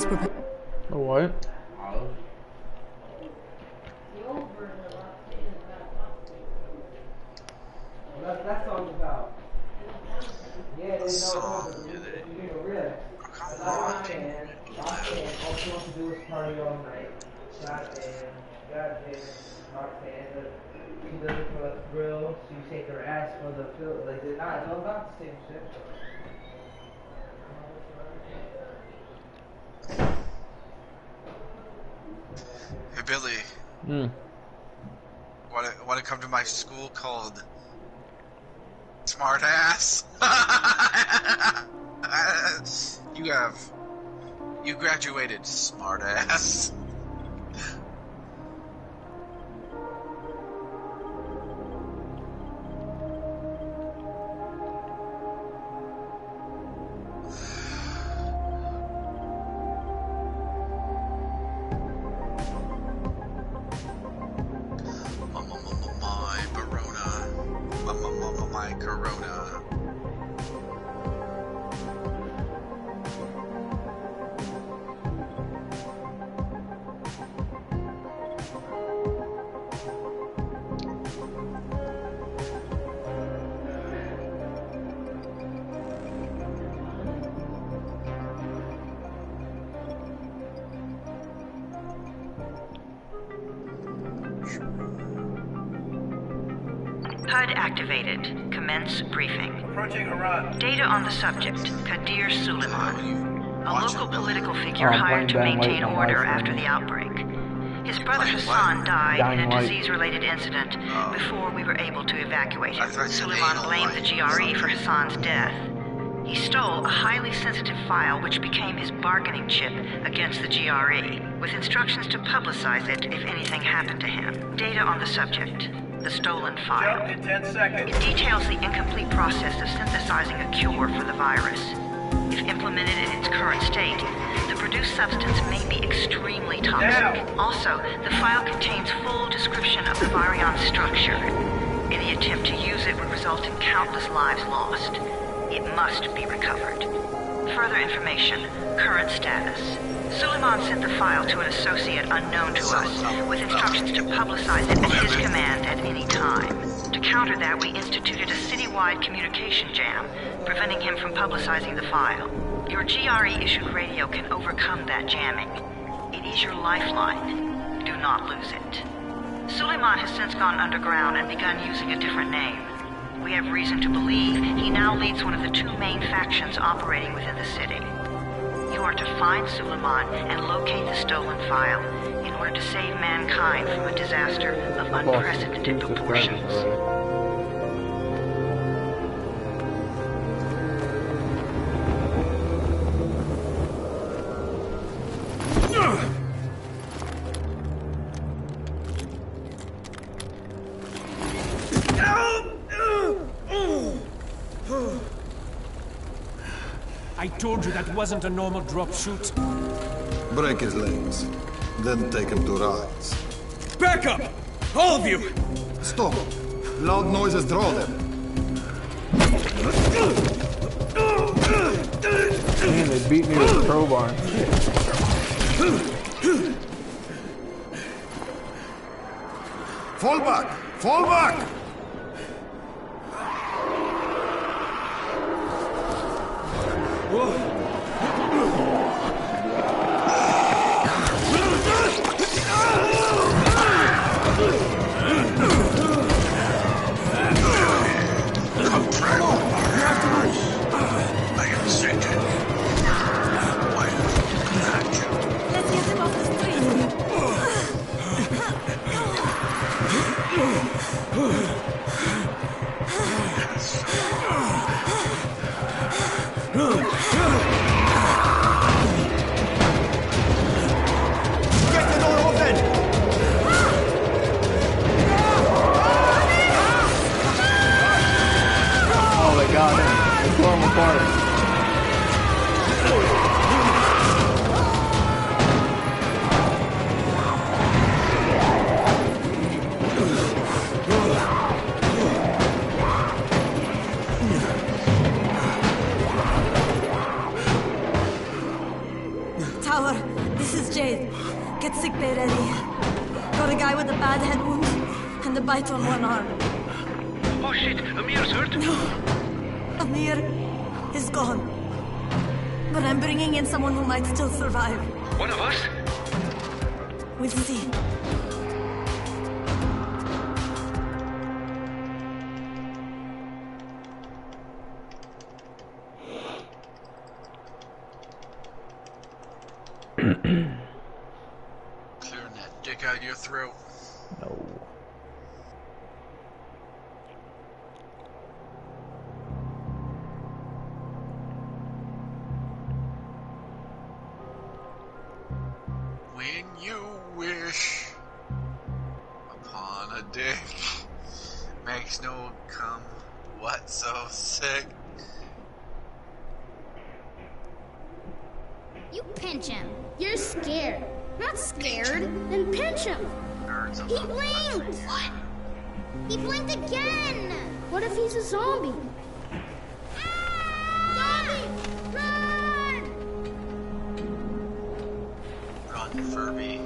prepared. A what? That song's about. Yeah, they Song. you know, real. Come All on. she wants to do is party all night. Goddamn, Roxanne. She does it for the grill. She shake her ass for the fill. Like, they're not. It's all about the same shit. Hey Billy. Hmm. Want to come to my school called Smart Ass? You graduated, smart ass. My Corona. HUD activated. Commence briefing. Approaching Haran. Data on the subject, Kadir Suleiman, a local political figure Oh, hired to playing maintain Dying Light order on after live the outbreak. His brother Dying Hassan Light? died Dying in a Light. disease-related incident before we were able to evacuate I him. thought you said Suleiman anal blamed the light. GRE for Hassan's death. He stole a highly sensitive file which became his bargaining chip against the GRE, with instructions to publicize it if anything happened to him. Data on the subject, the stolen file. Jump in 10 seconds. It details the incomplete process of synthesizing a cure for the virus. If implemented in its current state, the produced substance may be extremely toxic. Now. Also, the file contains full description of the virion structure. Any attempt to use it would result in countless lives lost. It must be recovered. Further information, current status. Suleiman sent the file to an associate unknown to us, with instructions to publicize it at his command at any time. To counter that, we instituted a citywide communication jam, preventing him from publicizing the file. Your GRE-issued radio can overcome that jamming. It is your lifeline. Do not lose it. Suleiman has since gone underground and begun using a different name. We have reason to believe he now leads one of the two main factions operating within the city. You are to find Suleiman and locate the stolen file in order to save mankind from a disaster of unprecedented proportions. I told you that wasn't a normal drop shoot. Break his legs, then take him to rides. Back up! All of you! Stop! Loud noises draw them. Man, they beat me with a crowbar. Fall back! Fall back! I am sick. Why Let's get them off the street. this is Jade. Get sick bay ready. Got a guy with a bad head wound and a bite on one arm. Oh shit, Amir's hurt? No, Amir is gone. But I'm bringing in someone who might still survive. One of us? We'll see. Clearing that dick out of your throat. No. When you wish upon a dick, makes no come. What so sick? You pinch him. You're scared. Not scared. Then pinch him. Nerds of He the blinked. What? He blinked again. What if he's a zombie? Zombie! Run! Run, Furby.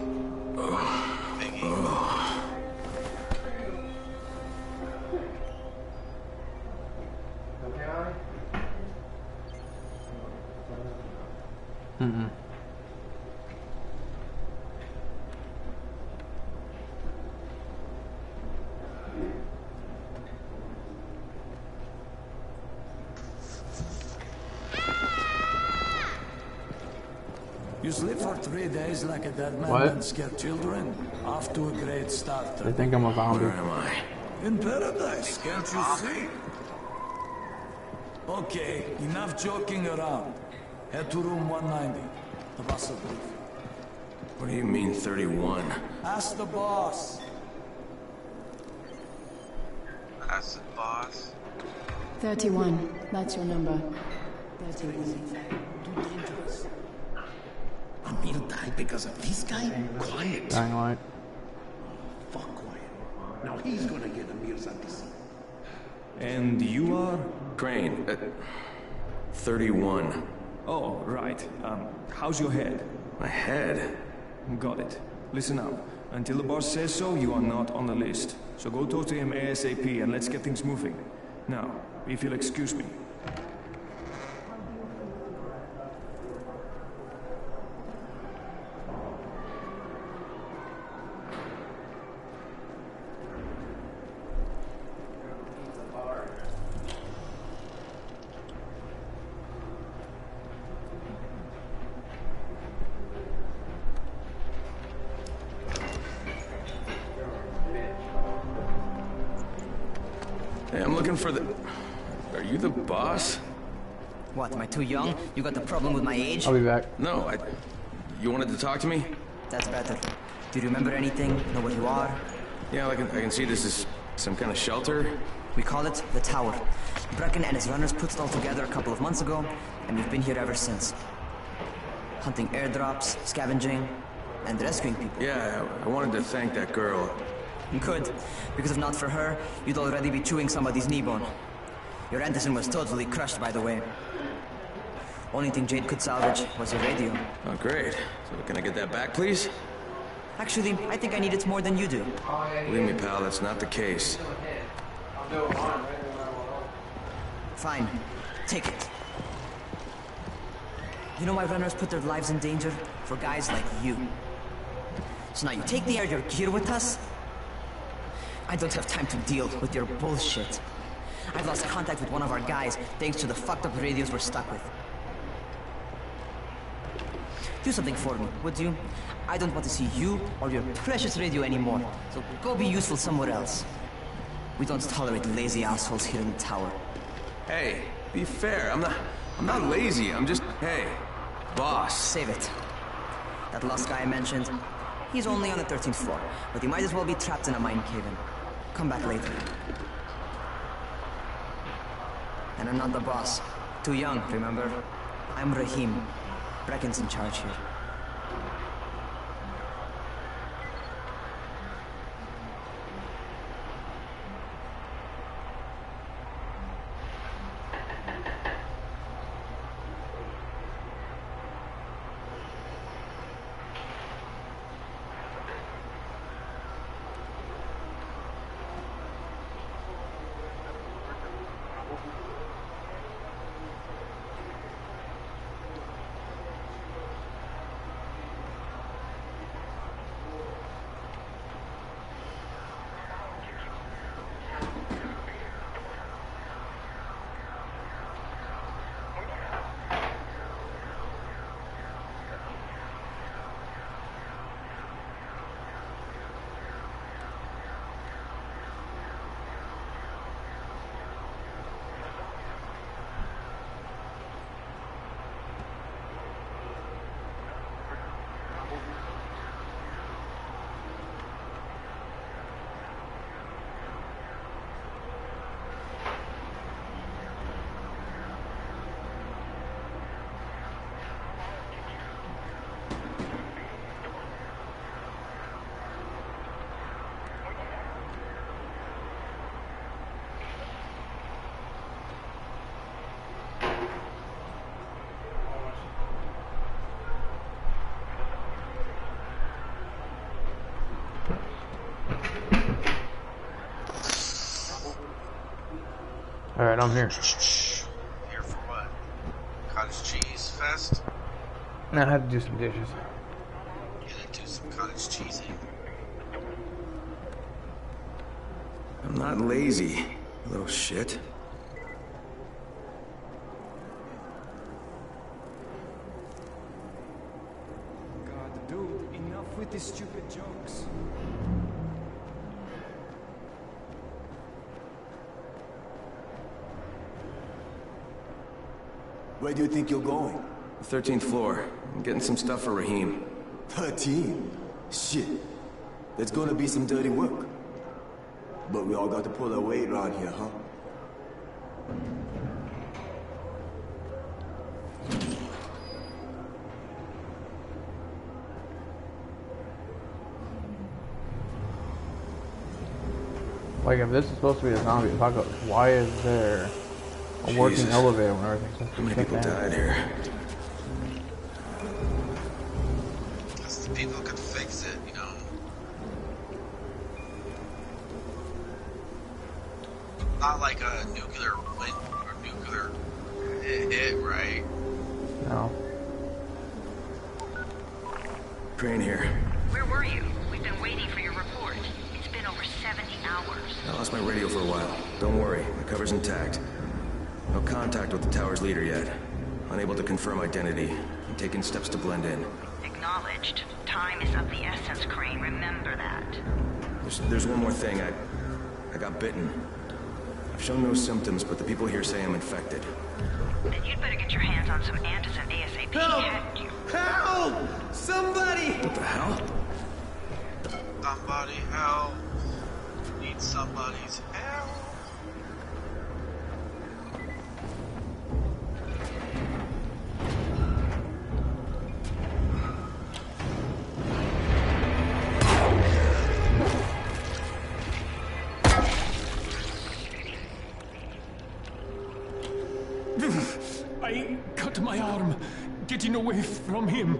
Thingy. Okay, Ollie? Mm-mm. You sleep for 3 days like a dead man What? and scare children? Off to a great start. I think I'm a zombie. Where am I? In paradise, can't you see? Okay, enough joking around. Head to room 190. The boss will brief you. What do you mean 31? Ask the boss. That's the boss. 31. That's your number. 31. Amir died because of this guy? Quiet. Dying light. Fuck quiet. Now he's gonna get Amir's anti. And you are? Crane. 31. Oh, right. How's your head? My head? Got it. Listen up. Until the boss says so, you are not on the list. So go talk to him ASAP and let's get things moving. Now, if you'll excuse me. Hey, I'm looking for the... Are you the boss? What, am I too young? You got the problem with my age? I'll be back. No, You wanted to talk to me? That's better. Do you remember anything? Know what you are? Yeah, I can see this is some kind of shelter. We call it the Tower. Brecken and his runners put it all together a couple of months ago, and we've been here ever since. Hunting airdrops, scavenging, and rescuing people. Yeah, I wanted to thank that girl. Good, because if not for her, you'd already be chewing somebody's knee bone. Your Anderson was totally crushed, by the way. Only thing Jade could salvage was your radio. Oh, great. So can I get that back, please? Actually, I think I need it more than you do. Believe me, pal, that's not the case. Fine. Take it. You know why runners put their lives in danger? For guys like you. So now you take the air you're here with us? I don't have time to deal with your bullshit. I've lost contact with one of our guys thanks to the fucked up radios we're stuck with. Do something for me, would you? I don't want to see you or your precious radio anymore, so go be useful somewhere else. We don't tolerate lazy assholes here in the tower. Hey, be fair. I'm not lazy. I'm just, hey, boss. Save it. That last guy I mentioned, he's only on the 13th floor, but he might as well be trapped in a mine cave-in. Come back later. And I'm not the boss. Too young, remember? I'm Rahim. Brecken's in charge here. I'm here. Here for what? Cottage cheese fest? No, I had to do some dishes. Yeah, do some cottage cheese. I'm not lazy, you little shit. God, dude, enough with these stupid jokes. Where do you think you're going? The 13th floor. I'm getting some stuff for Raheem. 13? Shit. There's gonna be some dirty work. But we all got to pull our weight around here, huh? Like, if this is supposed to be a zombie apocalypse, why is there a working Jesus. elevator when everything's supposed to How be many people died here? Because the people could fix it, you know. Not like a nuclear wind or nuclear hit, right? No. Crane here. Where were you? We've been waiting for your report. It's been over 70 hours. I lost my radio for a while. Don't worry, the cover's intact. No contact with the tower's leader yet. Unable to confirm identity. I'm taking steps to blend in. Acknowledged. Time is of the essence, Crane. Remember that. There's one more thing. I got bitten. I've shown no symptoms, but the people here say I'm infected. Then you'd better get your hands on some antizin ASAP. Help! Help! Somebody! What the hell? Somebody help. Need somebody's help. I cut my arm, getting away from him.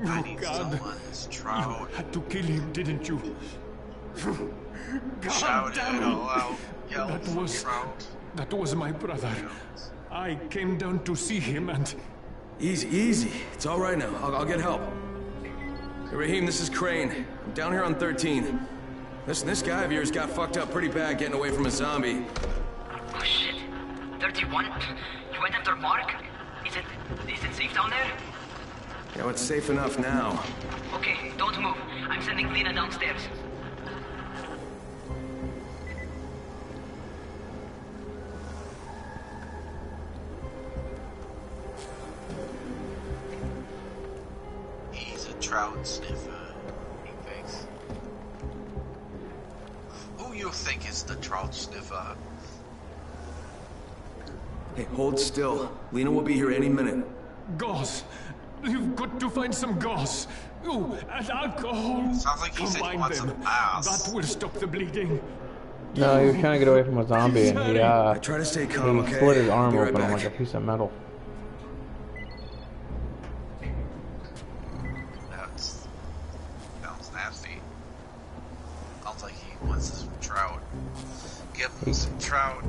I Oh, need God. someone's trout. You had to kill him, didn't you? God Shout it damn all out. Yell That for was... trout. That was my brother. I came down to see him and... Easy, easy. It's all right now. I'll get help. Hey, Raheem, this is Crane. I'm down here on 13. Listen, this guy of yours got fucked up pretty bad getting away from a zombie. Oh, shit. 31? You went after Mark? Is it safe down there? You know, it's safe enough now. Okay, don't move. I'm sending Lena downstairs. He's a trout sniffer. He thinks. Who you think is the trout sniffer? Hey, hold still. Lena will be here any minute. Gauze. You've got to find some gauze. Oh, and alcohol. Sounds like he said he Combine wants them. some ass. That will stop the bleeding. No, he was trying to get away from a zombie, and he, I try to stay calm, he okay? split his arm Be right open on back. like a piece of metal. That sounds nasty. Sounds like he wants some trout. Give him some trout.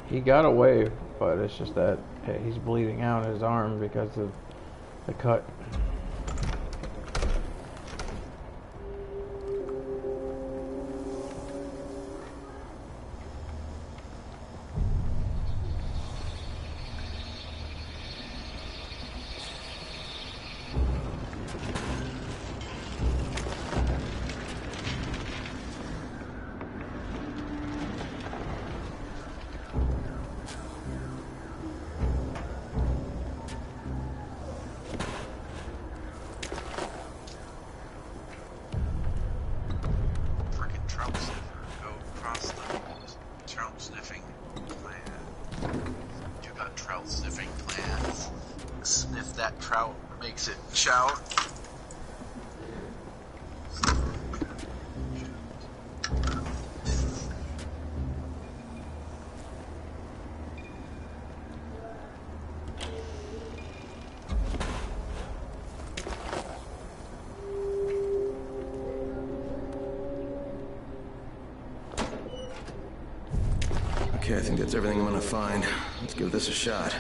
He got away, but it's just that he's bleeding out his arm because of the cut. Okay, I think that's everything I'm gonna find. Let's give this a shot.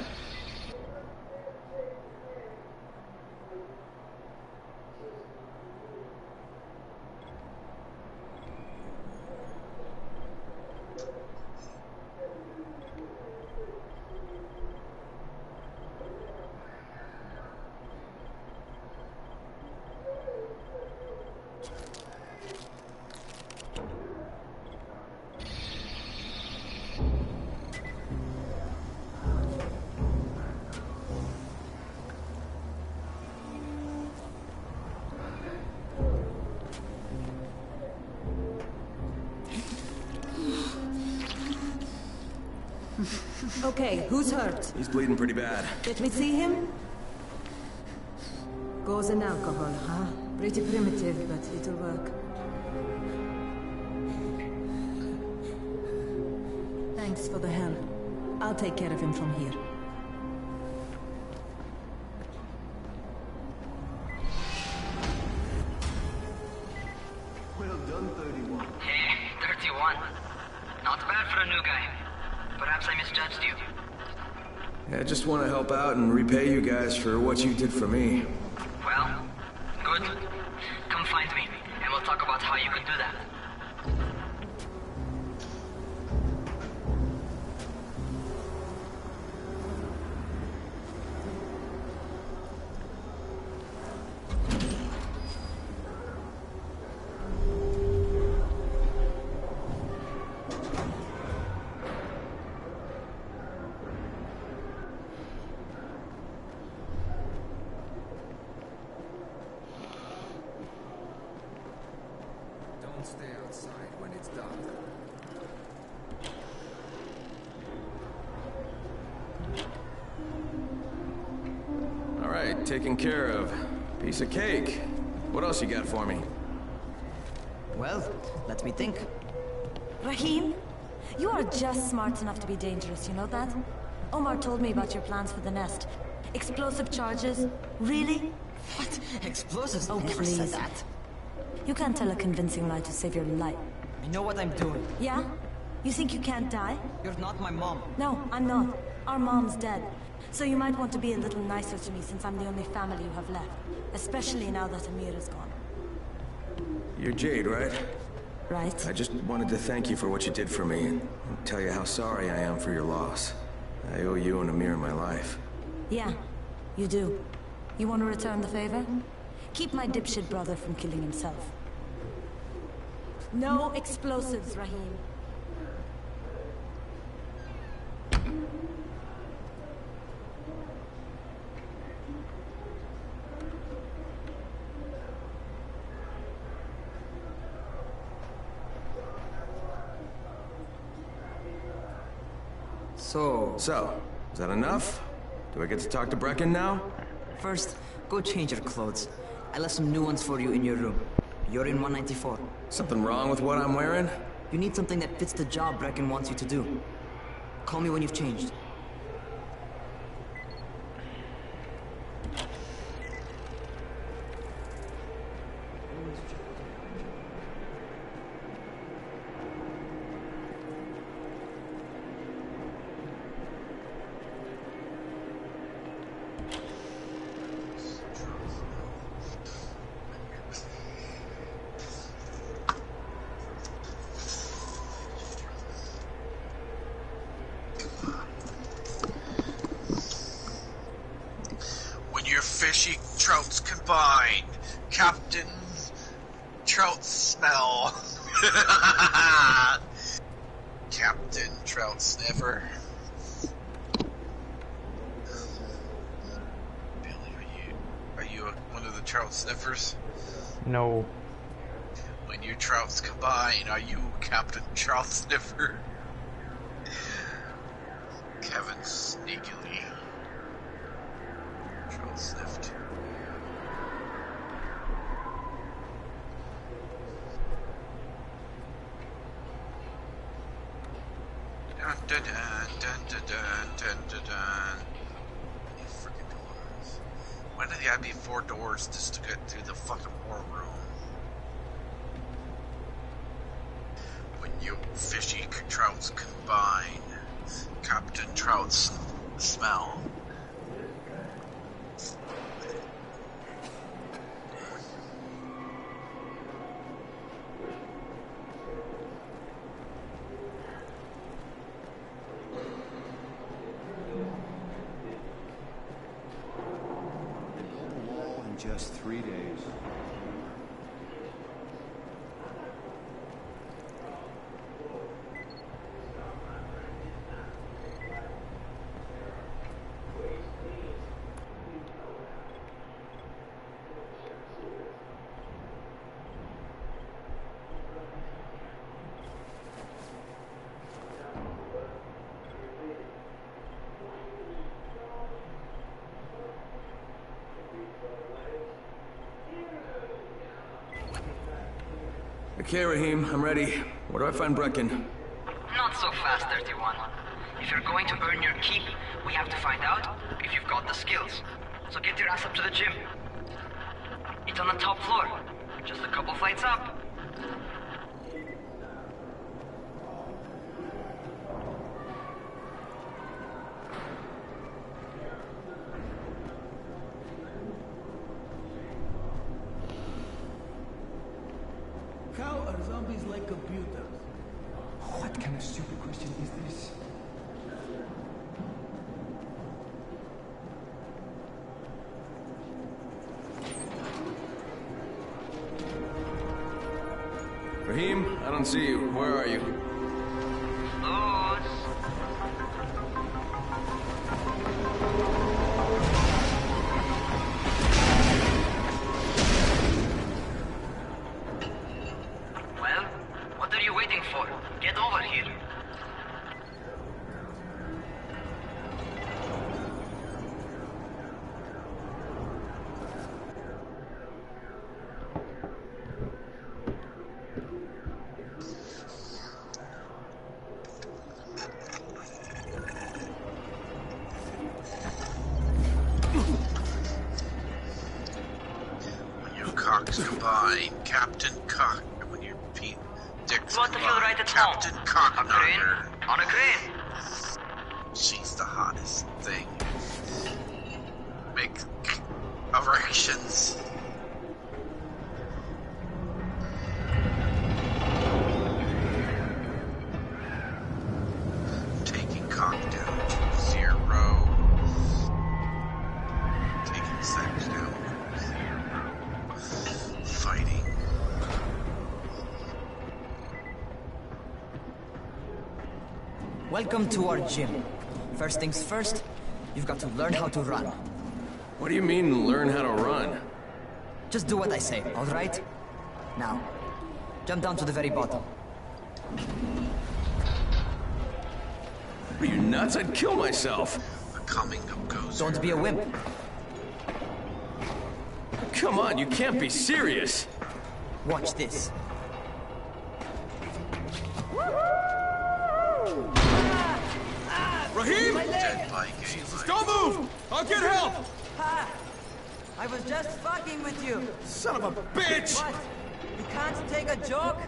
Okay, who's hurt? He's bleeding pretty bad. Let me see him. Gauze and alcohol, huh? Pretty primitive, but it'll work. Thanks for the help. I'll take care of him from here. Well done, 31. Hey, 31. Not bad for a new guy. Perhaps I misjudged you. I just want to help out and repay you guys for what you did for me. Well, good. Come find me, and we'll talk about how you can do that. Stay outside when it's dark. All right, taken care of. Piece of cake. What else you got for me? Well, let me think. Rahim, you are just smart enough to be dangerous, you know that? Omar told me about your plans for the nest. Explosive charges? Really? What? Explosives? Oh, I never please. said that. You can't tell a convincing lie to save your life. I know what I'm doing. Yeah? You think you can't die? You're not my mom. No, I'm not. Our mom's dead. So you might want to be a little nicer to me since I'm the only family you have left. Especially now that Amir is gone. You're Jade, right? Right. I just wanted to thank you for what you did for me and tell you how sorry I am for your loss. I owe you and Amir my life. Yeah, you do. You want to return the favor? Keep my dipshit brother from killing himself. No explosives, Rahim. So, is that enough? Do I get to talk to Brecken now? First, go change your clothes. I left some new ones for you in your room. You're in 194. Something wrong with what I'm wearing? You need something that fits the job Brecken wants you to do. Call me when you've changed. Fishy trouts combined. Captain Trout Smell. Captain Trout Sniffer. Billy, are you one of the trout sniffers? No. When your trouts combine, are you Captain Trout Sniffer? Kevin sneakily. Trout sniffed. Dun dun dun dun dun dun dun dun. You freaking doors. Why do they gotta be 4 doors just to get through the fucking war room? When you fishy trouts combine. Captain Trout's smell. In just 3 days. Okay, Rahim, I'm ready. Where do I find Brecken? Not so fast, 31. If you're going to earn your keep, we have to find out if you've got the skills. So get your ass up to the gym. It's on the top floor. Just a couple flights up. How are zombies like computers? What kind of stupid question is this? Rahim, I don't see you. Where are you? Well, what are you waiting for? Get over here. When your cocks combine, Captain Cock. And when your dicks Want to feel combine, right at Captain home. Cockknocker. On a crane. She's the hottest thing. Make erections. Taking cock down to 0. Taking sex down to 0. Fighting. Welcome to our gym. First things first, you've got to learn how to run. What do you mean, learn how to run? Just do what I say, alright? Now, jump down to the very bottom. Are you nuts? I'd kill myself. The coming of Gozer. Don't be a wimp. Come on, you can't be serious. Watch this. Rahim! Dead by gay Don't move! I'll get help! Ha! I was just fucking with you. Son of a bitch! What? You can't take a joke?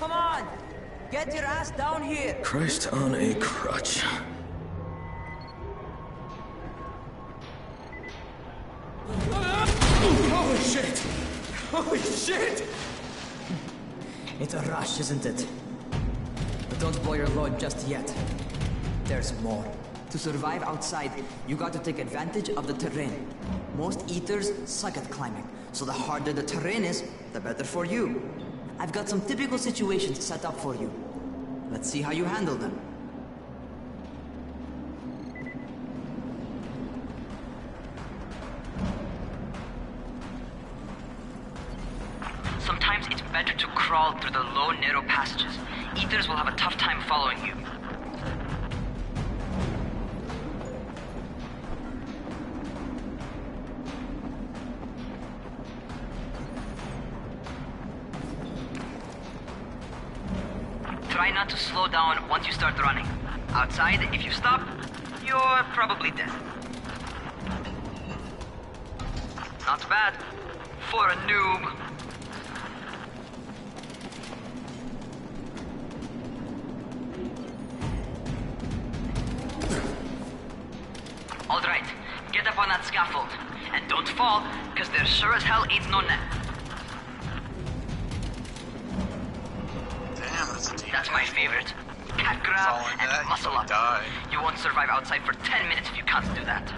Come on! Get your ass down here! Christ on a crutch. Holy shit! Holy shit! It's a rush, isn't it? But don't blow your load just yet. There's more. To survive outside, you got to take advantage of the terrain. Most eaters suck at climbing, so the harder the terrain is, the better for you. I've got some typical situations set up for you. Let's see how you handle them. Sometimes it's better to crawl through the low, narrow passages. Eaters will have a tough time following you. Try not to slow down once you start running. Outside, if you stop, you're probably dead. Not bad for a noob. scaffold. And don't fall, because there sure as hell ain't no net. Damn, that's a deep. That's my favorite. Cat grab and muscle up. Die. You won't survive outside for 10 minutes if you can't do that.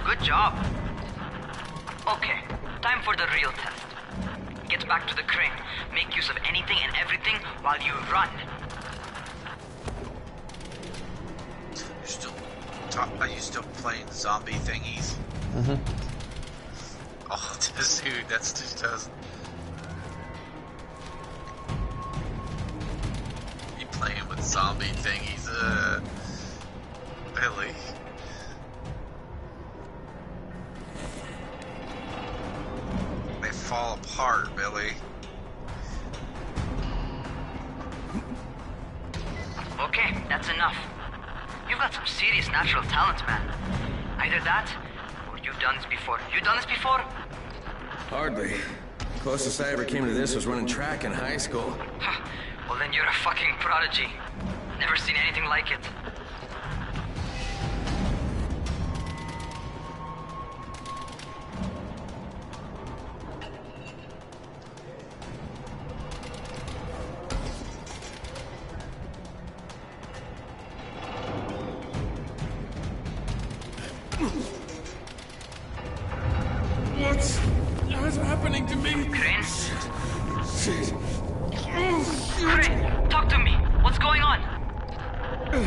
Good job. Okay, time for the real test. Get back to the crane. Make use of anything and everything while you run. Are you still playing zombie thingies? Mm-hmm. Oh, this dude, that's 2000. You playing with zombie thingies? Really? They fall apart, Billy. Okay, that's enough. You've got some serious natural talent, man. Either that, or you've done this before. You done this before? Hardly. Closest I ever came to this was running track in high school. Well, then you're a fucking prodigy. Never seen anything like it. What's happening to me? Crane? Shit. Crane, talk to me. What's going on?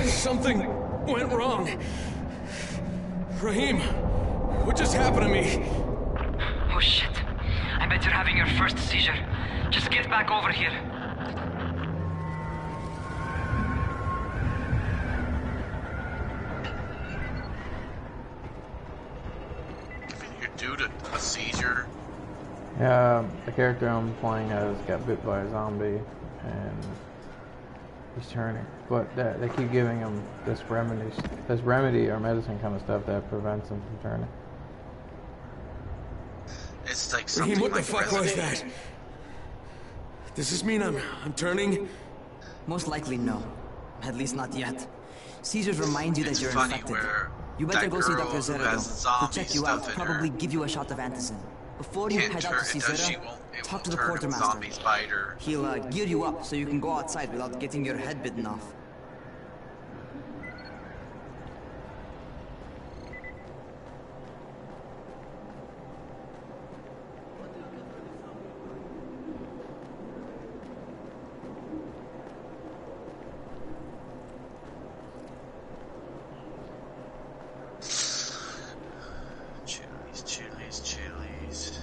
Something went wrong. Rahim, what just happened to me? Oh shit. I bet you're having your first seizure. Just get back over here. Due to a seizure. Yeah, the character I'm playing as got bit by a zombie, and he's turning. But they keep giving him this remedy or medicine kind of stuff that prevents him from turning. It's like something Rahim, what like the fuck was that? Does this mean I'm turning? Most likely no. At least not yet. Seizures remind you that you're infected. You better go see Dr. Zerado. He'll check you out, probably give you a shot of antizin. Before you head out to see Zera, talk to the quartermaster. He'll gear you up so you can go outside without getting your head bitten off. Chili's.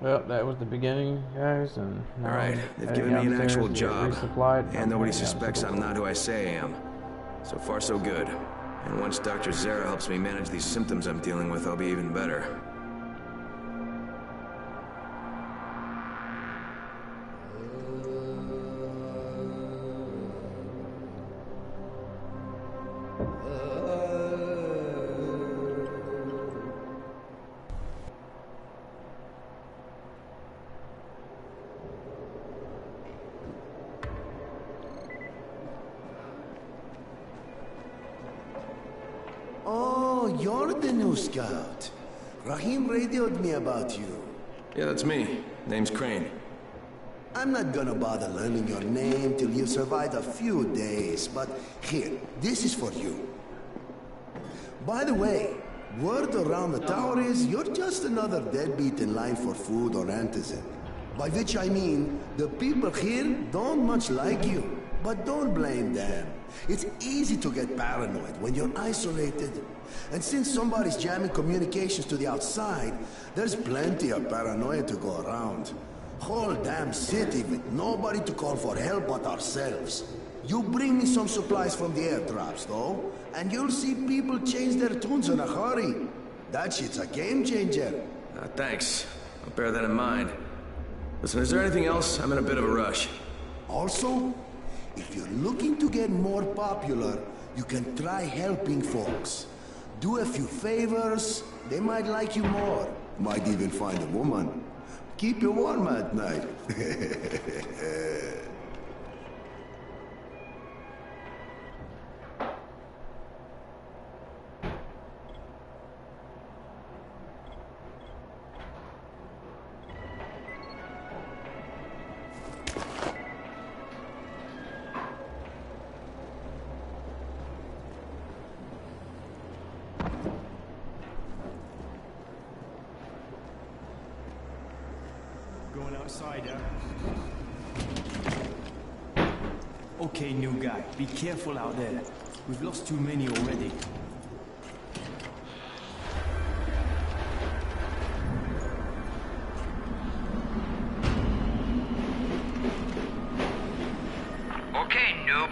Well, that was the beginning, guys, and now Alright, they've I'm given me an downstairs actual to get job. resupplied. And nobody I'm heading suspects down I'm to not who I say I am. So far, so good. And once Dr. Zera helps me manage these symptoms I'm dealing with, I'll be even better. Oh, you're the new scout. Rahim radioed me about you. Yeah, that's me. Name's Crane. I'm not gonna bother learning your name till you've survived a few days, but here, this is for you. By the way, word around the tower is you're just another deadbeat in line for food or antizin. By which I mean, the people here don't much like you. But don't blame them. It's easy to get paranoid when you're isolated. And since somebody's jamming communications to the outside, there's plenty of paranoia to go around. Whole damn city with nobody to call for help but ourselves. You bring me some supplies from the airdrops, though, and you'll see people change their tunes in a hurry. That shit's a game changer. Thanks. I'll bear that in mind. Listen, is there anything else? I'm in a bit of a rush. Also, if you're looking to get more popular, you can try helping folks. Do a few favors, they might like you more. Might even find a woman. Keep you warm at night. Going outside, Okay, new guy. Be careful out there. We've lost too many already. Okay, noob.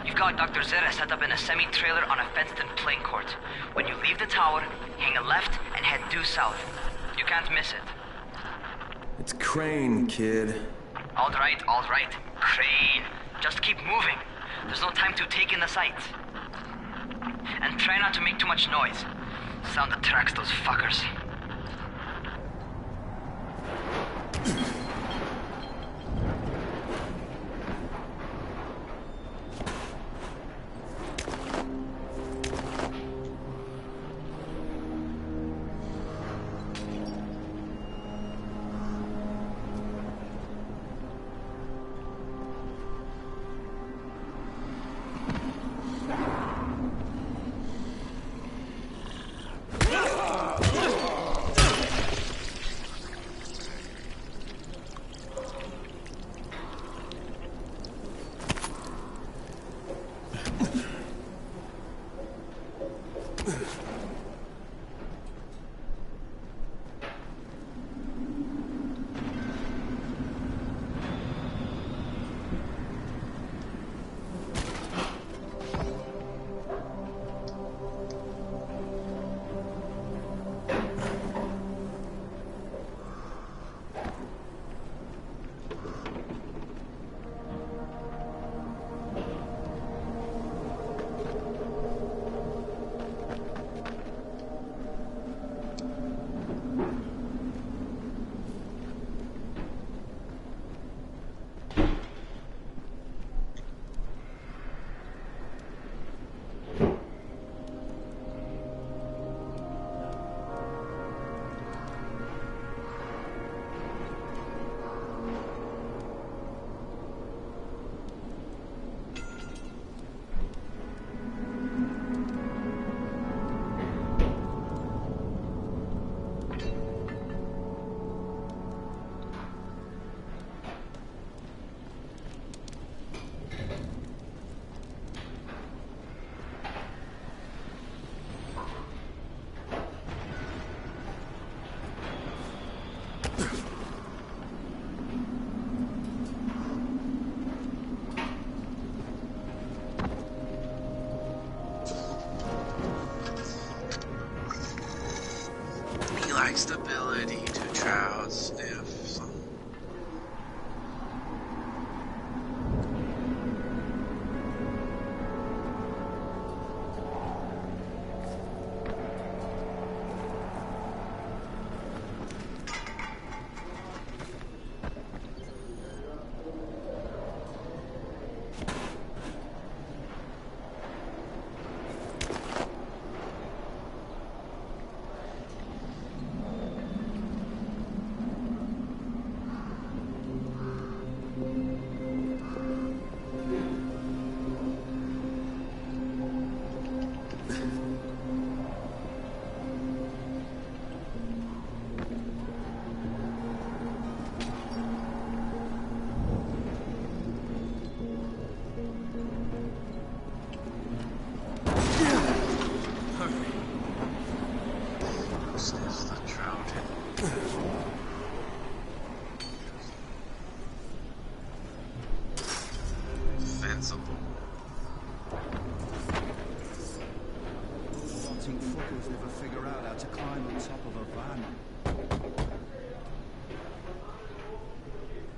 You've got Dr. Zera set up in a semi-trailer on a fenced-in playing court. When you leave the tower, hang a left and head due south. You can't miss it. It's Crane, kid. All right, Crane. Just keep moving. There's no time to take in the sights. And try not to make too much noise. Sound attracts those fuckers. like stability to trout sniff.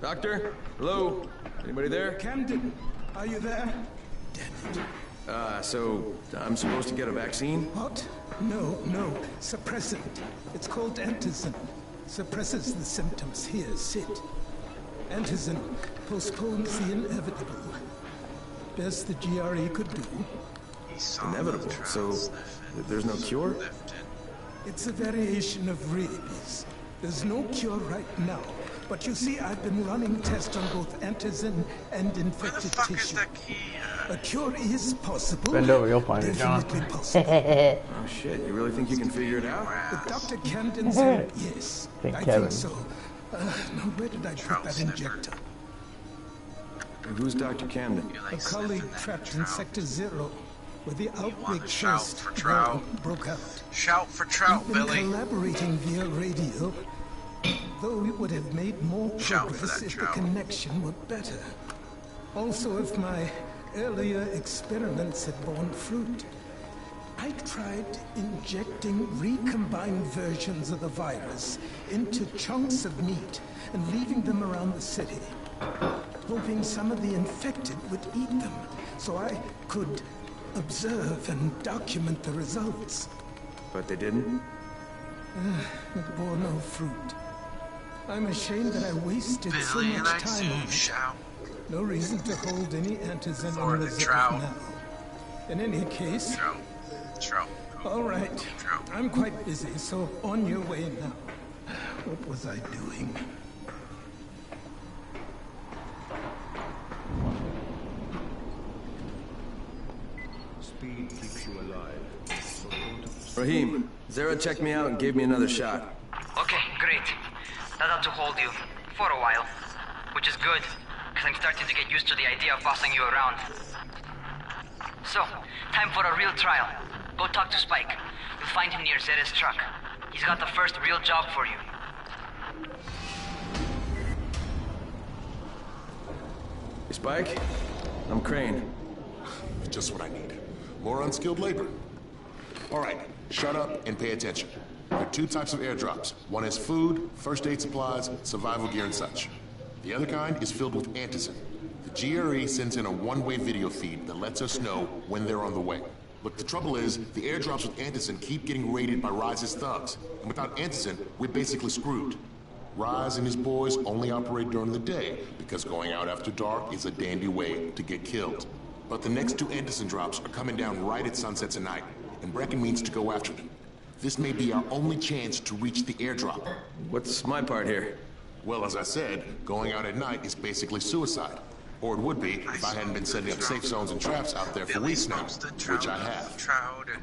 Doctor? Hello? Anybody there? Camden, are you there? So I'm supposed to get a vaccine? What? No. Suppressant. It's called Antizin. Suppresses the symptoms. Here, sit. Antizin postpones the inevitable. Best the GRE could do. Inevitable? So there's no cure? It's a variation of rabies. There's no cure right now. But you see, I've been running tests on both antizin and infected tissue. A cure is possible. Bend over, you'll find it, John. Definitely possible. Oh shit, you really think you can figure it out? With Dr. Camden's help, yes. I think so. Now, where did I put that injector? And who's Dr. Camden? A colleague trapped in Sector 0, where the outbreak first broke out. Shout for trout, We've been Billy. collaborating via radio, though we would have made more progress if the connection were better. Also, if my earlier experiments had borne fruit, I tried injecting recombined versions of the virus into chunks of meat and leaving them around the city, hoping some of the infected would eat them, so I could observe and document the results. But they didn't? It bore no fruit. I'm ashamed that I wasted so much time on it. No reason to hold any antizin in reserve now. In any case... All right. I'm quite busy, so on your way now. What was I doing? Speed keeps you alive. Rahim, Zara checked me out and gave me another shot. Okay, great. That ought to hold you. For a while. Which is good, because I'm starting to get used to the idea of bossing you around. So, time for a real trial. Go talk to Spike. You'll find him near Zera's truck. He's got the first real job for you. Hey, Spike? I'm Crane. Just what I need. More unskilled labor. All right, shut up and pay attention. There are two types of airdrops. One is food, first aid supplies, survival gear and such. The other kind is filled with antizin. The GRE sends in a one-way video feed that lets us know when they're on the way. Look, the trouble is, the airdrops with antizin keep getting raided by Rise's thugs. And without antizin, we're basically screwed. Rise and his boys only operate during the day, because going out after dark is a dandy way to get killed. But the next two antizin drops are coming down right at sunset tonight, and Brecken means to go after them. This may be our only chance to reach the airdrop. What's my part here? Well, as I said, going out at night is basically suicide. Or it would be if I hadn't been setting up safe zones and traps out there for weeks now, which I have.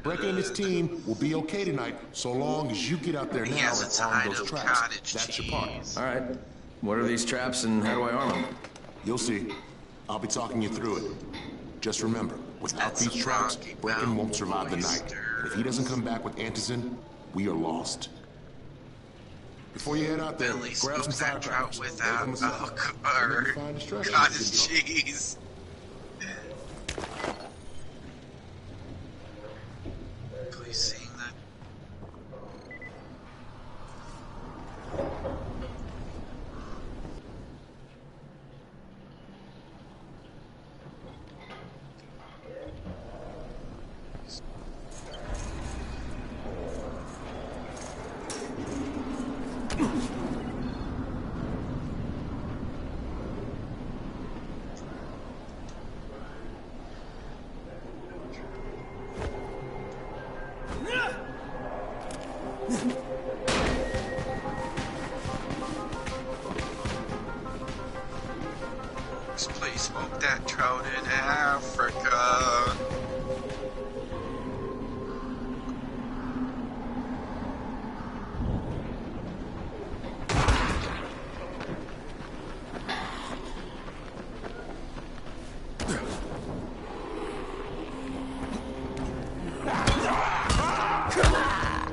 Brecken and his team will be okay tonight, so long as you get out there now and arm those traps. That's your part. All right. What are these traps and how do I arm them? You'll see. I'll be talking you through it. Just remember, without these traps, Brecken won't survive the night. And if he doesn't come back with antizin, we are lost. Before you head out there, grab some firecrackers. Without cottage cheese. Please sing that.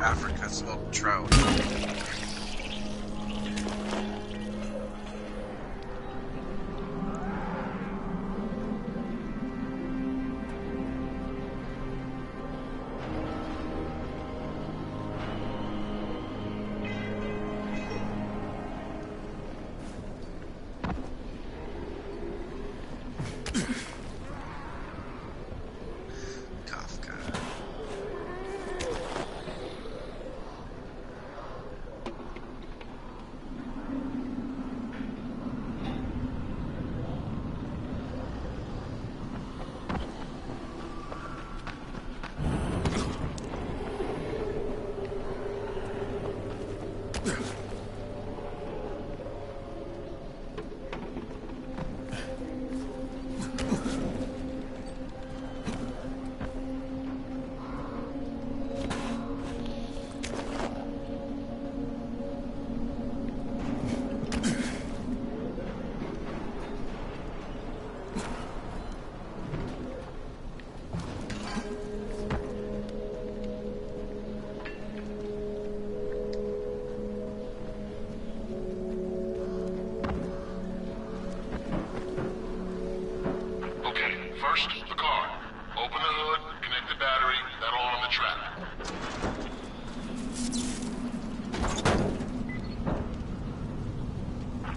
Africa smoked trout. First, the car. Open the hood, connect the battery, then on the trap.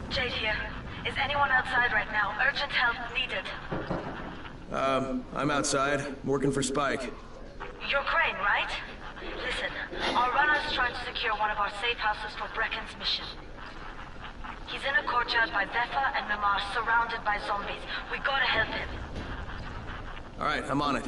Jade here. Is anyone outside right now? Urgent help needed. I'm outside, working for Spike. You're Crane, right? Listen, our runner's trying to secure one of our safe houses for Brecken's mission. He's in a courtyard by Vefa and Mimar, surrounded by zombies. We gotta help him. All right, I'm on it.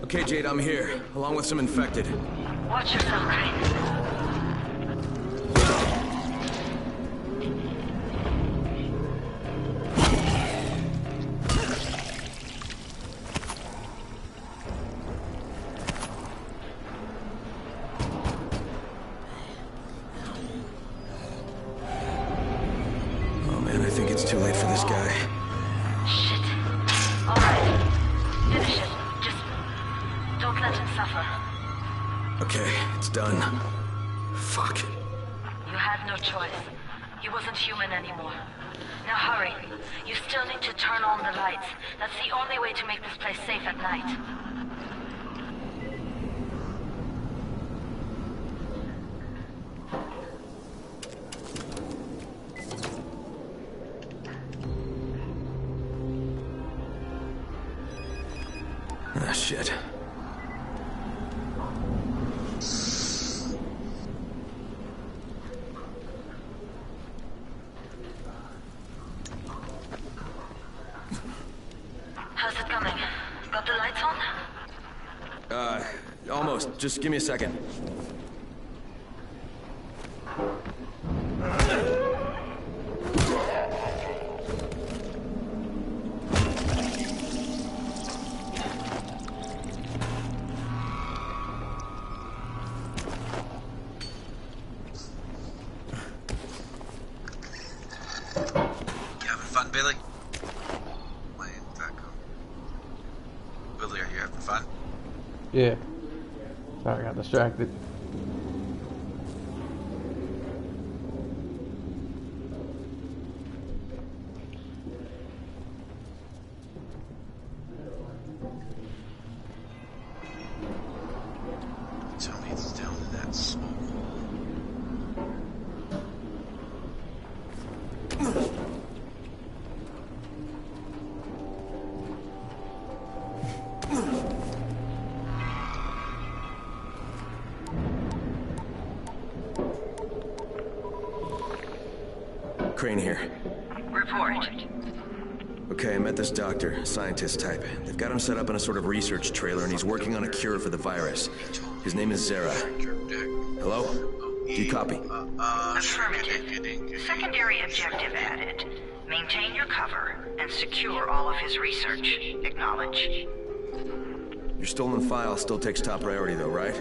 Okay, Jade, I'm here, along with some infected. Watch yourself, Crane. Oh man, I think it's too late for this guy. Shit. All right. Finish it. Just don't let him suffer. Okay, it's done. Fuck. You had no choice. He wasn't human anymore. Now hurry. You still need to turn on the lights. That's the only way to make this place safe at night. Ah, shit. How's it coming? Got the lights on? Almost. Just give me a second. You having fun, Billy? Why didn't that go? Billy, are you having fun? Yeah. Sorry, I got distracted. Tell me it's down in that smoke hole. Crane here. Report. Okay, I met this doctor, scientist type. They've got him set up in a sort of research trailer, and he's working on a cure for the virus. His name is Zera. Hello? Do you copy? Affirmative. Secondary objective added. Maintain your cover and secure all of his research. Acknowledge. Your stolen file still takes top priority, though, right?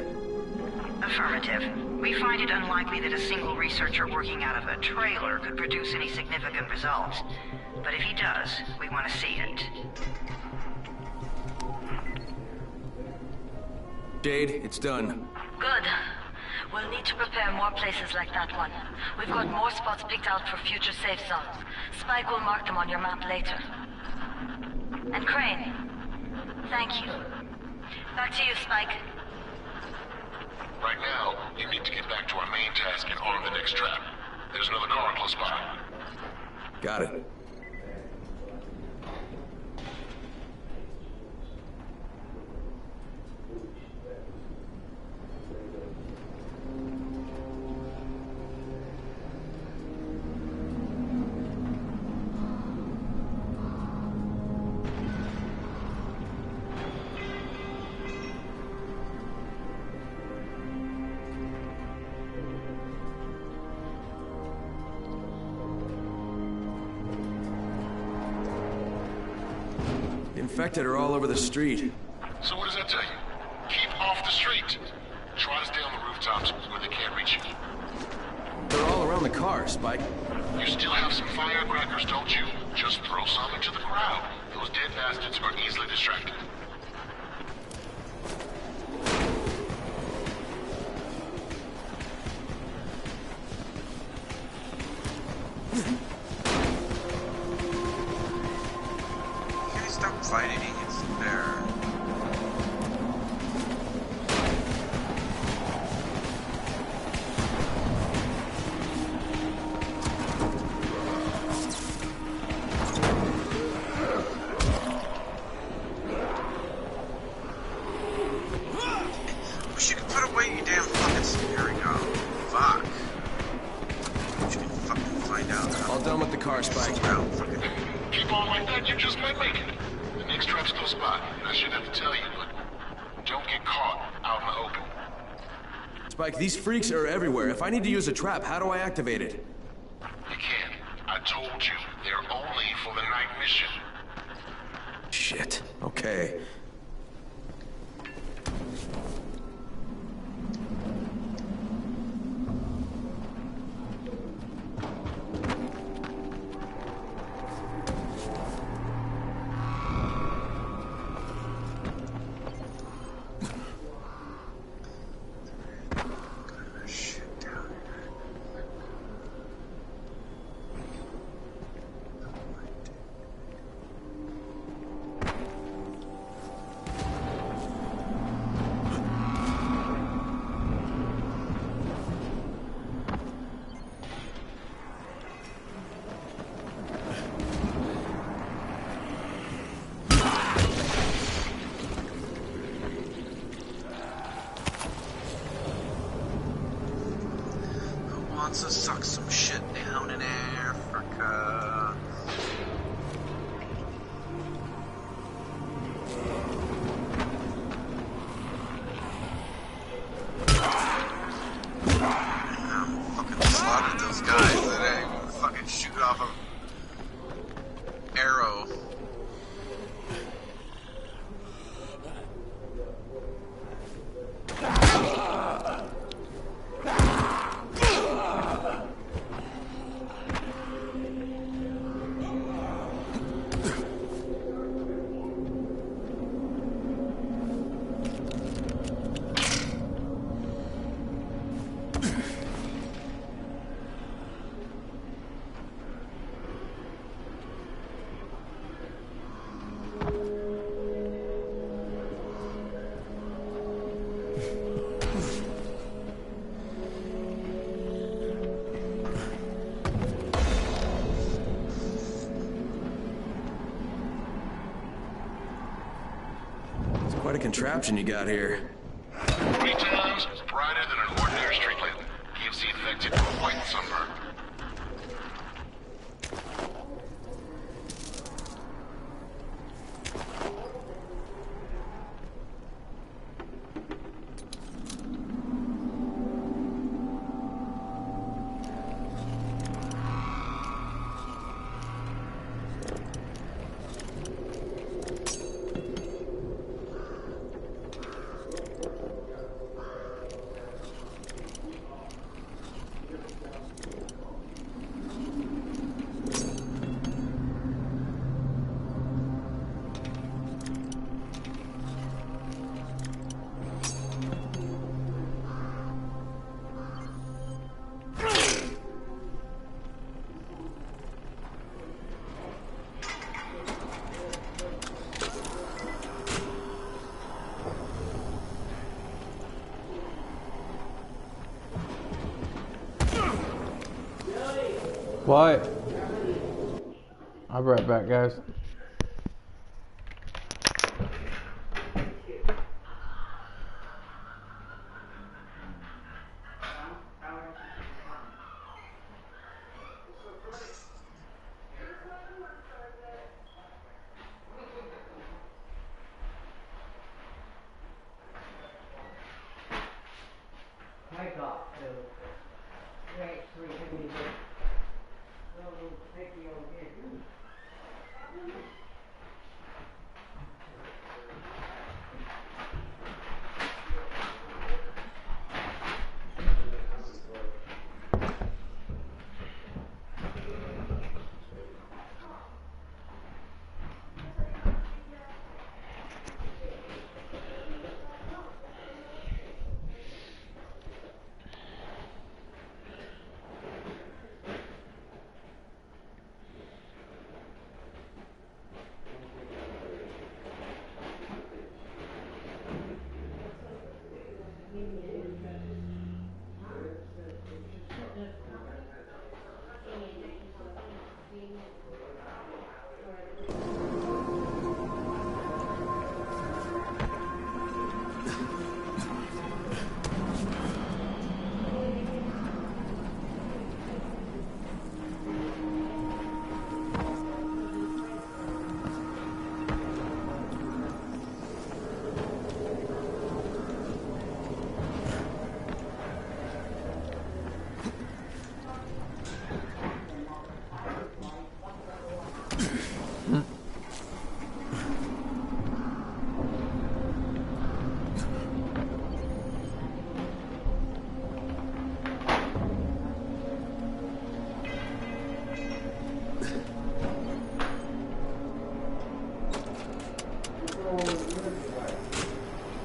Affirmative. We find it unlikely that a single researcher working out of a trailer could produce any significant results. But if he does, we want to see it. Jade, it's done. Good. We'll need to prepare more places like that one. We've got more spots picked out for future safe zones. Spike will mark them on your map later. And Crane, thank you. Back to you, Spike. Right now, you need to get back to our main task and arm the next trap. There's another car close by. Got it. Infected are all over the street. So what does that tell you? Keep off the street. Try to stay on the rooftops where they can't reach you. They're all around the car, Spike. You still have some firecrackers, don't you? Just throw some into the crowd. Those dead bastards are easily distracted. Stop fighting, it's there. Wish you could put away your damn fucking steering gun. Fuck. Wish you could fucking find out. All done with the car, Spike. Keep on like that, you just might make it. The next trap's close by. I shouldn't have to tell you, but don't get caught out in the open. Spike, these freaks are everywhere. If I need to use a trap, how do I activate it? You can't. I told you, they're only for the night mission. Shit. Okay. Wants to suck some shit down in Africa. I'm fucking slaughtered those guys that I fucking shoot off an arrow. a contraption you got here. 3 times brighter than an ordinary street lamp. Gives the infected quite sunburn. What? I'll be right back, guys.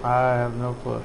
I have no clue.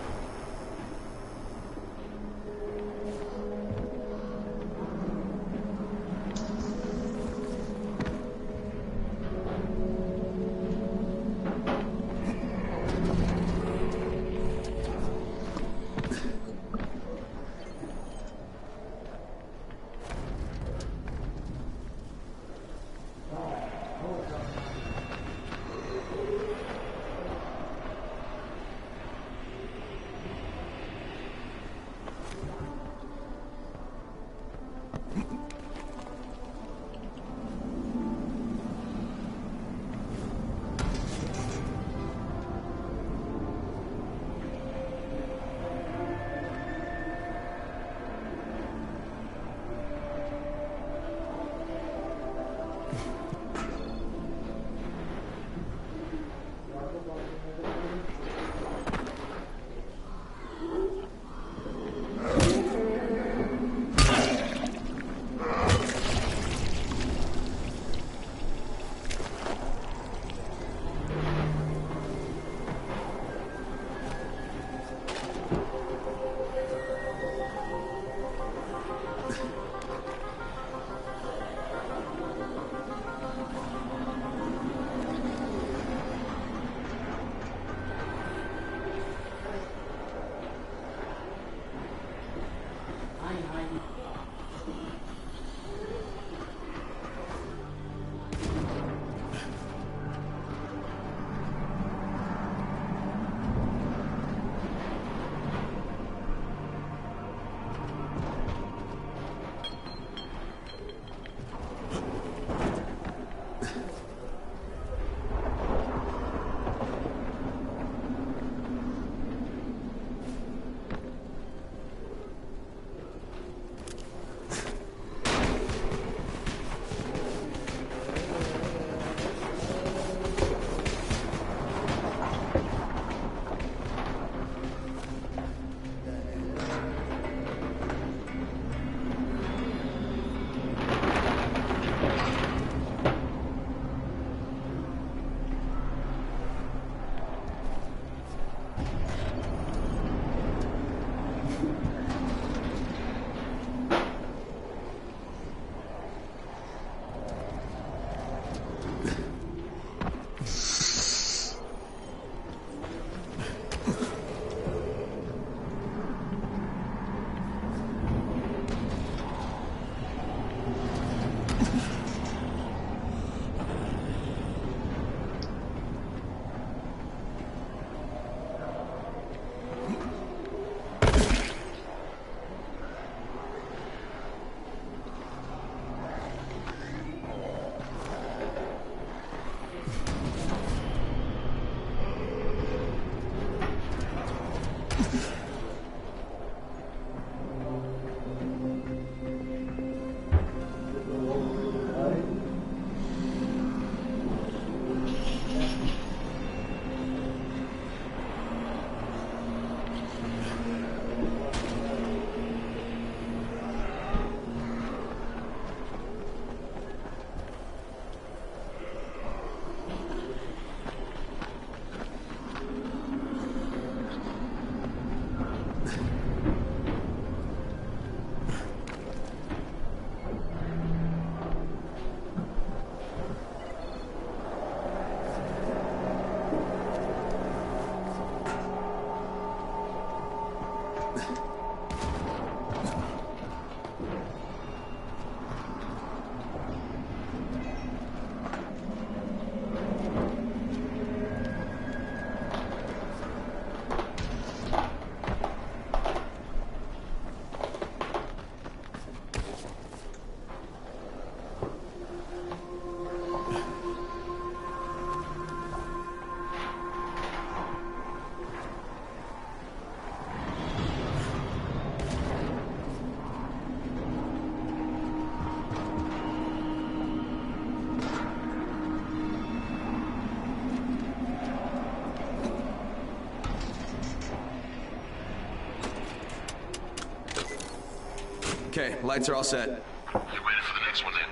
Okay, lights are all set. Get ready for the next one then.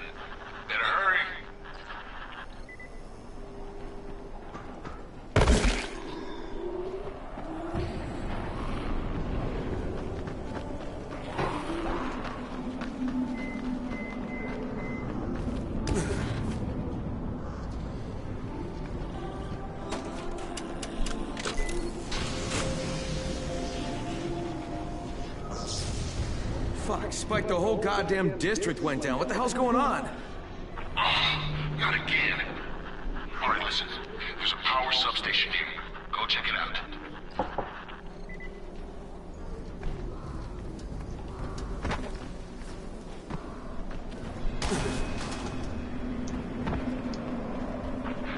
Better hurry. Fuck, Spike, the whole goddamn district went down. What the hell's going on? Oh, not again. All right, listen. There's a power substation here. Go check it out.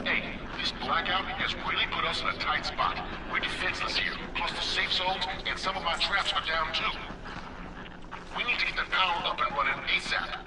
Hey, this blackout has really put us in a tight spot. We're defenseless here. Plus the safe zones and some of my traps are down too. We need to get the power up and running ASAP.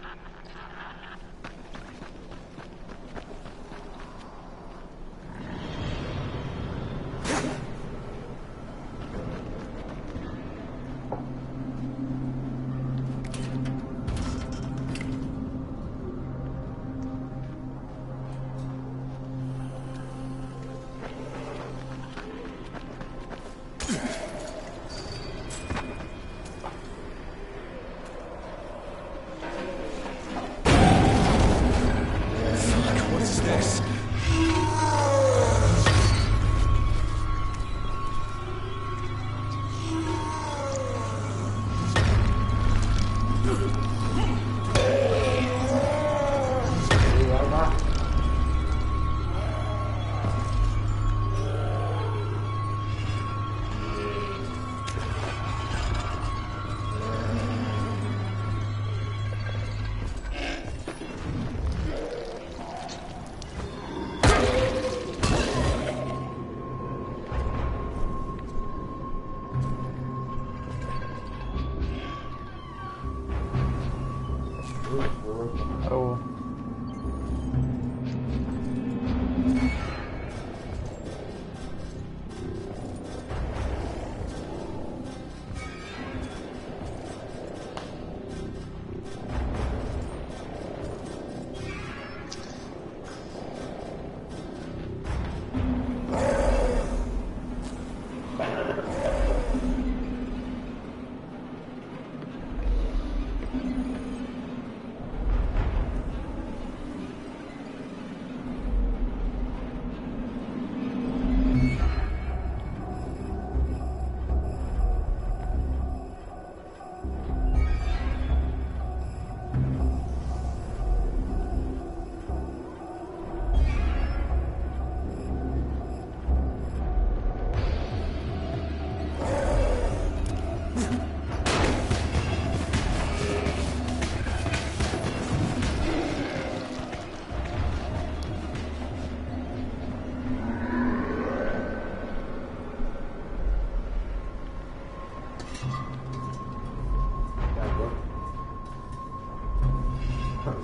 No.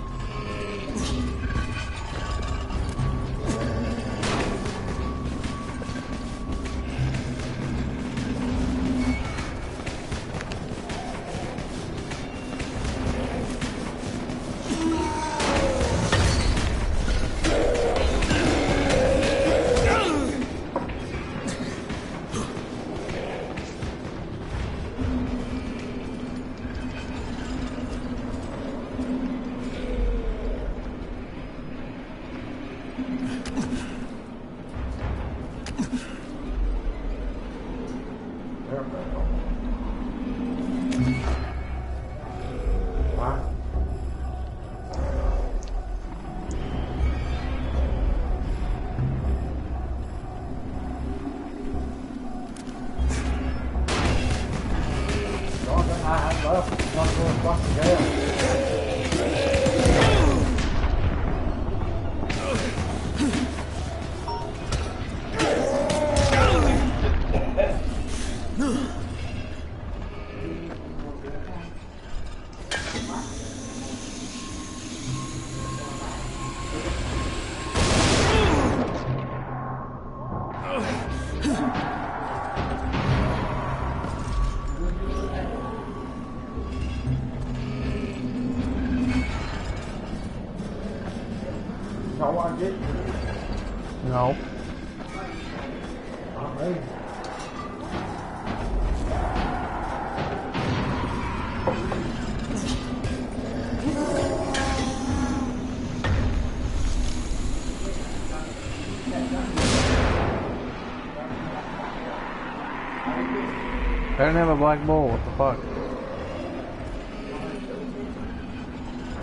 I didn't have a black bowl, what the fuck?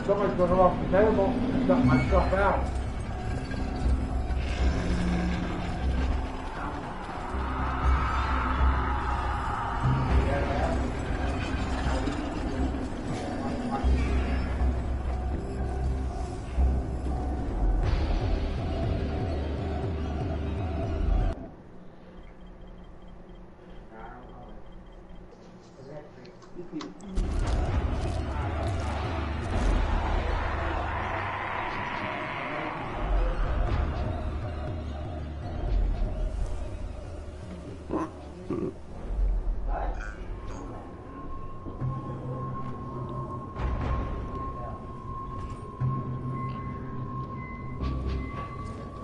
Somebody's gone off the table and got my stuff out.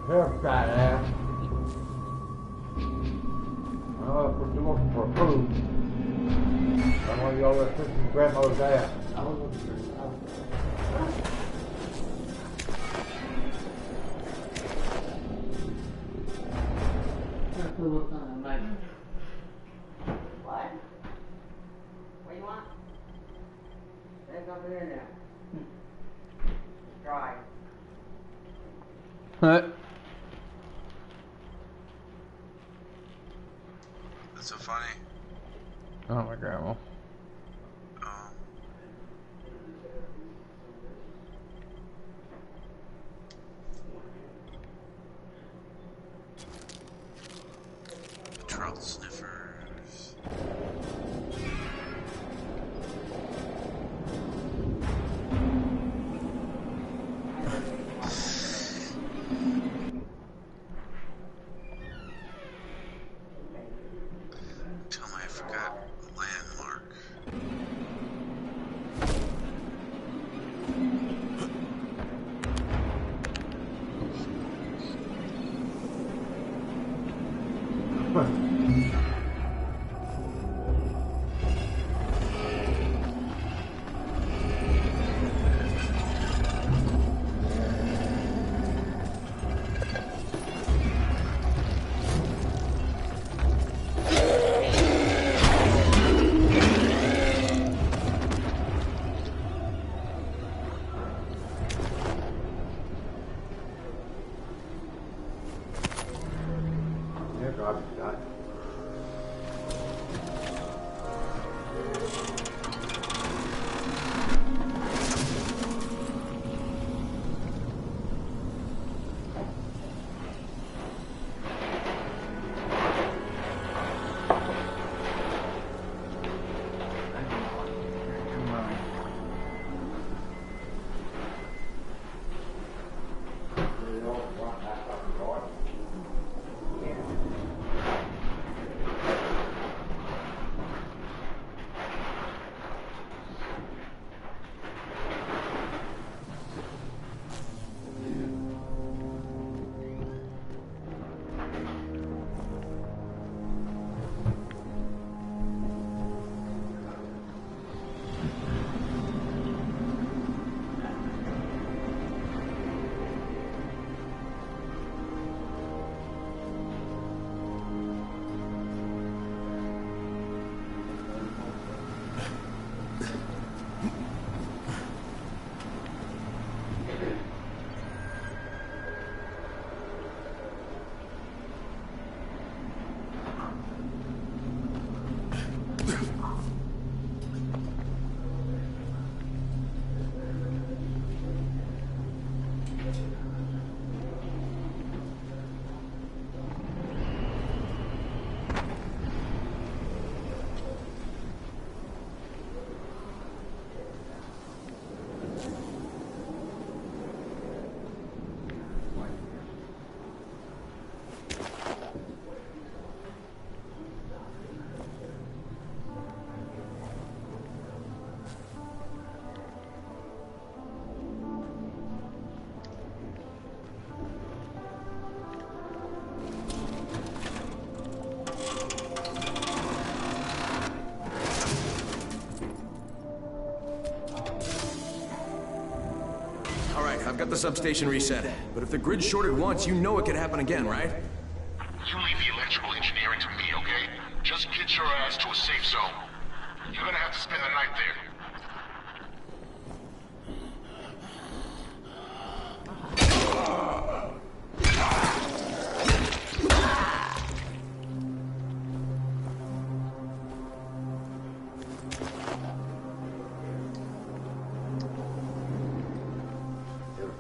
Here, fat ass. Oh, we're looking for food. I want you over there fixing grandmother's ass. What? What do you want? There's nothing in there. It's dry. What? That's so funny. Oh, my grandma. Oh. Trout sniffers. got the substation reset. But if the grid shorted once, you know it could happen again, right? You leave the electrical engineering to me, okay? Just get your ass to a safe zone. You're gonna have to spend the night there.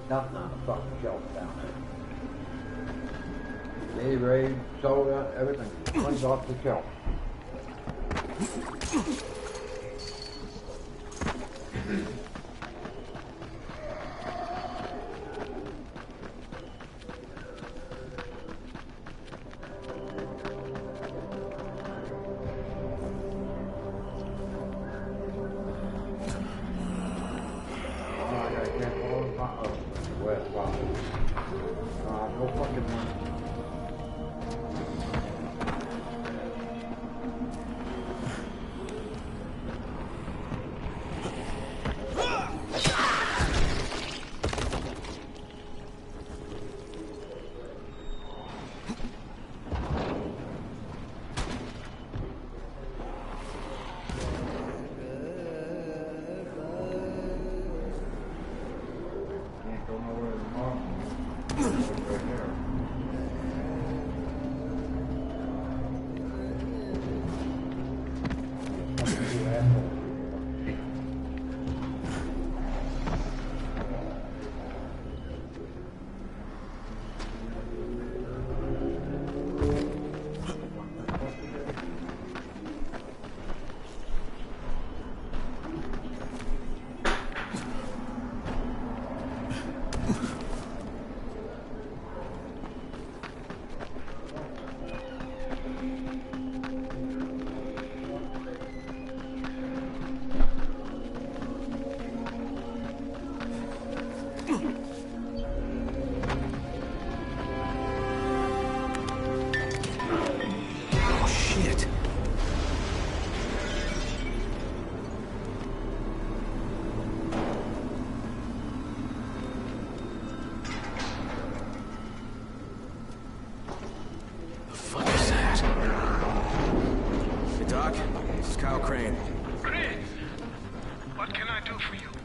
Nothing on the fucking shelf down there. Gatorade, soda, everything comes off the shelf.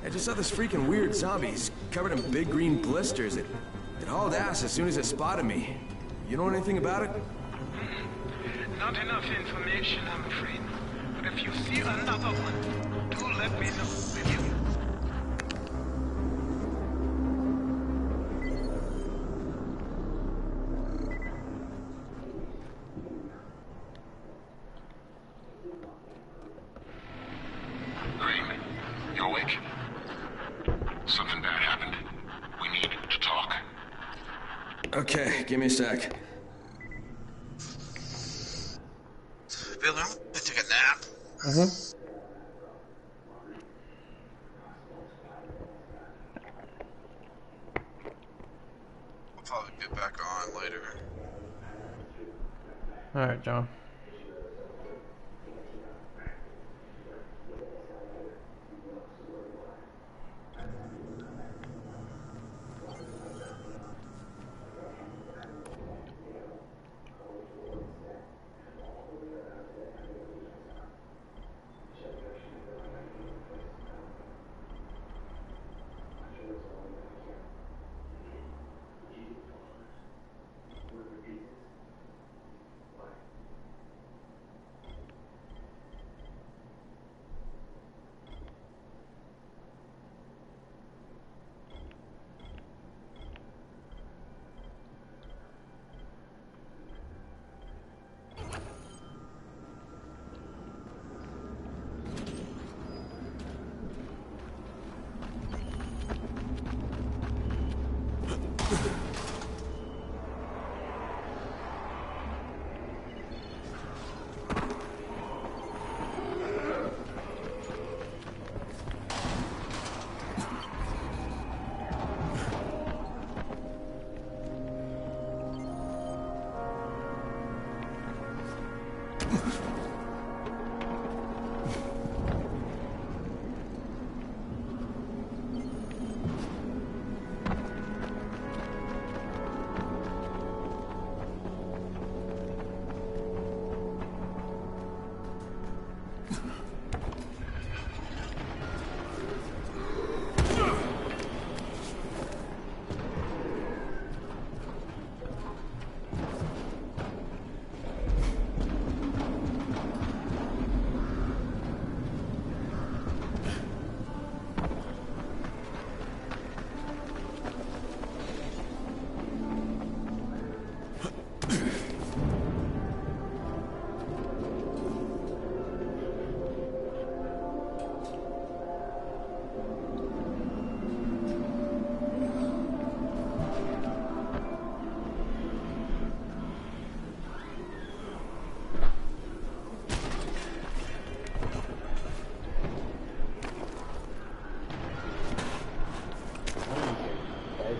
I saw this freaking weird zombie. He's covered in big green blisters. It hauled ass as soon as it spotted me. You know anything about it? Not enough information, I'm afraid. But if you see another one, do let me know, will you? Crane, you awake? Something bad happened. We need to talk. Okay, give me a sec. Bill, I'm gonna take a nap. I'll probably get back on later. Alright, John.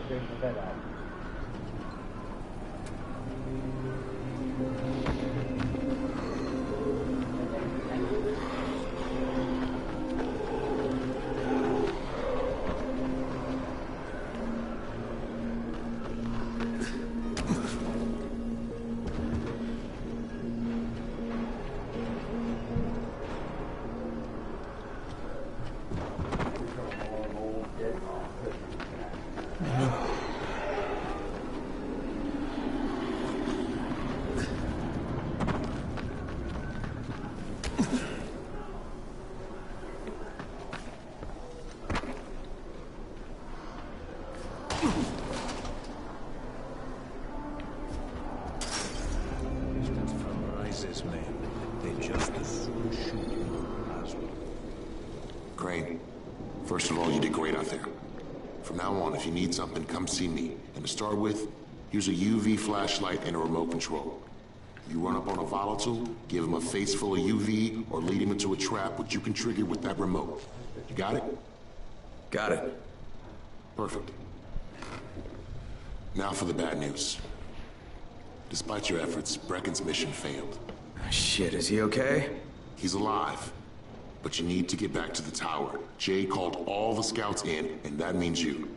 bring the bed out. Crane, first of all, you did great out there. From now on, if you need something, come see me. And to start with, use a UV flashlight and a remote control. You run up on a volatile, give him a face full of UV, or lead him into a trap which you can trigger with that remote. You got it? Got it. Perfect. Now for the bad news. Despite your efforts, Brecken's mission failed. Shit, is he okay? He's alive. But you need to get back to the tower. Jay called all the scouts in, and that means you.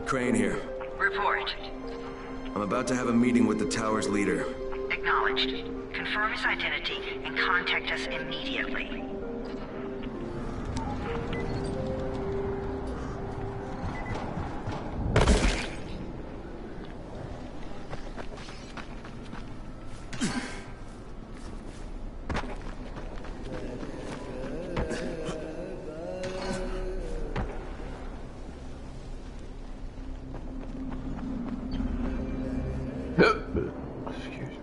Crane here. Report. I'm about to have a meeting with the tower's leader. Acknowledged. Confirm his identity and contact us immediately. Excuse me.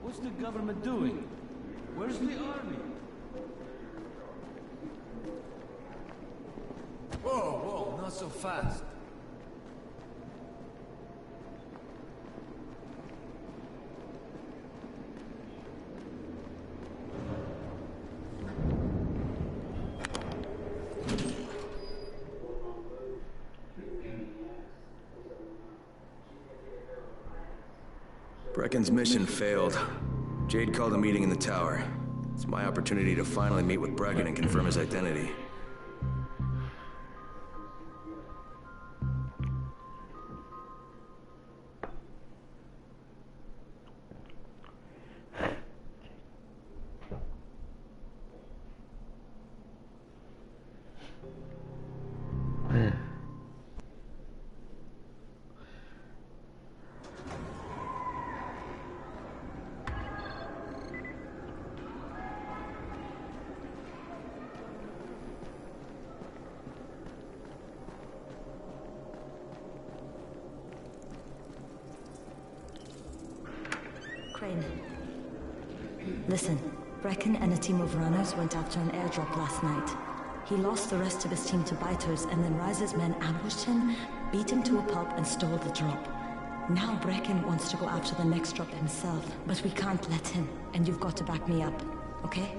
What's the government doing? Where's the army? Whoa, whoa, not so fast. Brecken's mission failed. Jade called a meeting in the tower. It's my opportunity to finally meet with Brecken and confirm his identity. Crane. Listen, Brecken and a team of runners went after an airdrop last night. He lost the rest of his team to biters, and then Rise's men ambushed him, beat him to a pulp, and stole the drop. Now Brecken wants to go after the next drop himself, but we can't let him, and you've got to back me up, okay?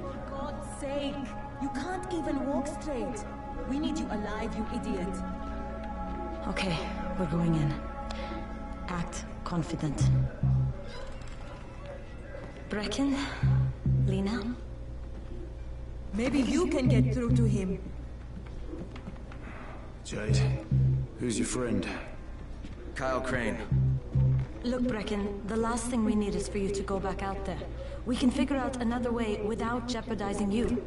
For God's sake! You can't even walk straight! We need you alive, you idiot! Okay, we're going in. Act confident. Brecken? Lena? Maybe you can get through to him. Jade, who's your friend? Kyle Crane. Look, Brecken, the last thing we need is for you to go back out there. We can figure out another way without jeopardizing you.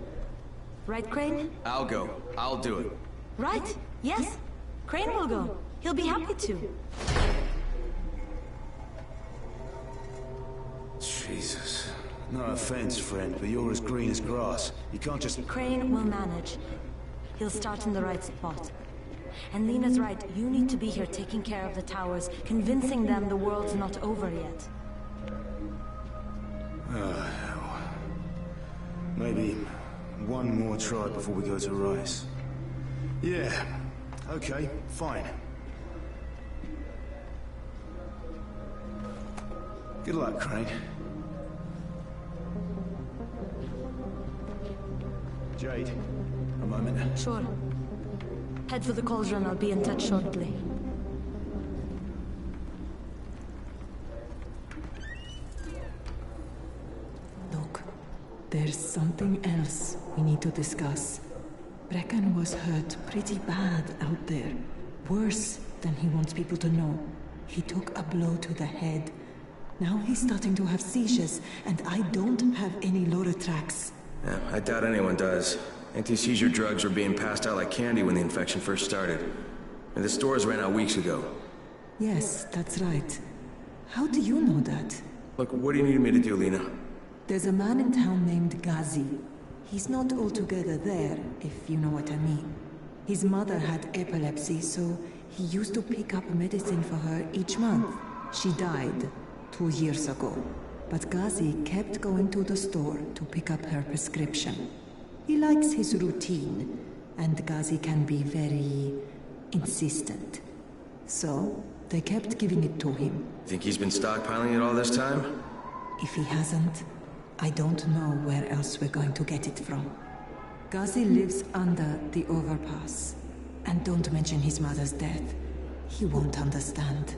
Right, Crane? I'll go. I'll do it. Right? Yes. Crane will go. He'll be happy to. Jesus. No offense, friend, but you're as green as grass. You can't just... Crane will manage. He'll start in the right spot. And Lena's right, you need to be here taking care of the towers, convincing them the world's not over yet. Oh, hell. Maybe one more try before we go to Rice. Yeah, okay, fine. Good luck, Crane. Jade, a moment. Sure. Head for the cauldron, I'll be in touch shortly. Look, there's something else we need to discuss. Brecken was hurt pretty bad out there. Worse than he wants people to know. He took a blow to the head. Now he's starting to have seizures, and I don't have any Loratrax. Yeah, I doubt anyone does. Anti-seizure drugs were being passed out like candy when the infection first started. And the stores ran out weeks ago. Yes, that's right. How do you know that? Look, what do you need me to do, Lena? There's a man in town named Ghazi. He's not altogether there, if you know what I mean. His mother had epilepsy, so he used to pick up medicine for her each month. She died 2 years ago. But Ghazi kept going to the store to pick up her prescription. He likes his routine, and Ghazi can be very insistent. So, they kept giving it to him. Think he's been stockpiling it all this time? If he hasn't, I don't know where else we're going to get it from. Ghazi lives under the overpass. And don't mention his mother's death. He won't understand.